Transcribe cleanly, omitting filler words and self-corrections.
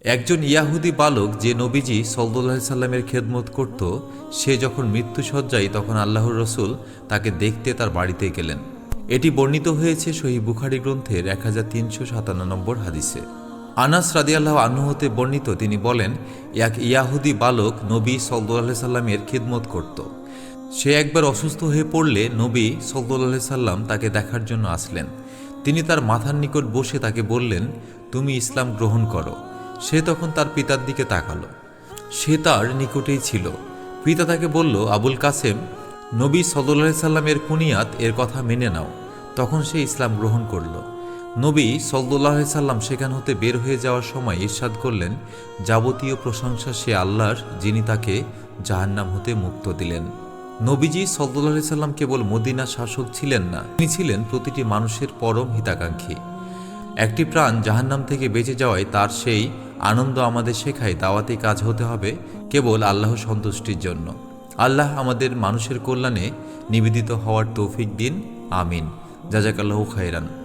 একজন ইয়াহুদি বালক যে নবীজি সাল্লাল্লাহু আলাইহি সাল্লামের খেদমত করত, সে যখন মৃত্যুশয্যায় তখন আল্লাহর রসুল তাকে দেখতে তার বাড়িতে গেলেন। এটি বর্ণিত হয়েছে সহিহ বুখারী গ্রন্থের 1357 নম্বর হাদিসে। আনাস রাদিয়াল্লাহু আনহু হতে বর্ণিত, তিনি বলেন, এক ইয়াহুদি বালক নবী সাল্লাল্লাহু আলাইহি সাল্লামের খিদমত করত। সে একবার অসুস্থ হয়ে পড়লে নবী সাল্লাল্লাহু আলাইহি সাল্লাম তাকে দেখার জন্য আসলেন। তিনি তার মাথার নিকট বসে তাকে বললেন, তুমি ইসলাম গ্রহণ করো। সে তখন তার পিতার দিকে তাকালো। সে তার নিকটেই ছিল। পিতা তাকে বলল, আবুল কাসেম, নবী সাল্লাল্লাহু আলাইহি সাল্লামের কুনিয়াত এর কথা মেনে নাও। তখন সে ইসলাম গ্রহণ করল। নবী সাল্লাল্লাহু আলাইহি সাল্লাম সেখান হতে বের হয়ে যাওয়ার সময় ইরশাদ করলেন, যাবতীয় প্রশংসা সে আল্লাহর, যিনি তাকে জাহান্নাম হতে মুক্ত দিলেন। নবীজি সাল্লাল্লাহু আলাইহি সাল্লাম কেবল মদিনার শাসক ছিলেন না, তিনি ছিলেন প্রতিটি মানুষের পরম হিতাকাঙ্ক্ষী। একটি প্রাণ জাহান্নাম থেকে বেঁচে যাওয়ায় তার সেই আনন্দ আমাদের শেখায় দাওয়াতি কাজ হতে হবে কেবল আল্লাহ সন্তুষ্টির জন্য। আল্লাহ আমাদের মানুষের কল্যাণে নিবেদিত হওয়ার তৌফিক দিন। আমিন। জাযাকাল্লাহু খাইরান।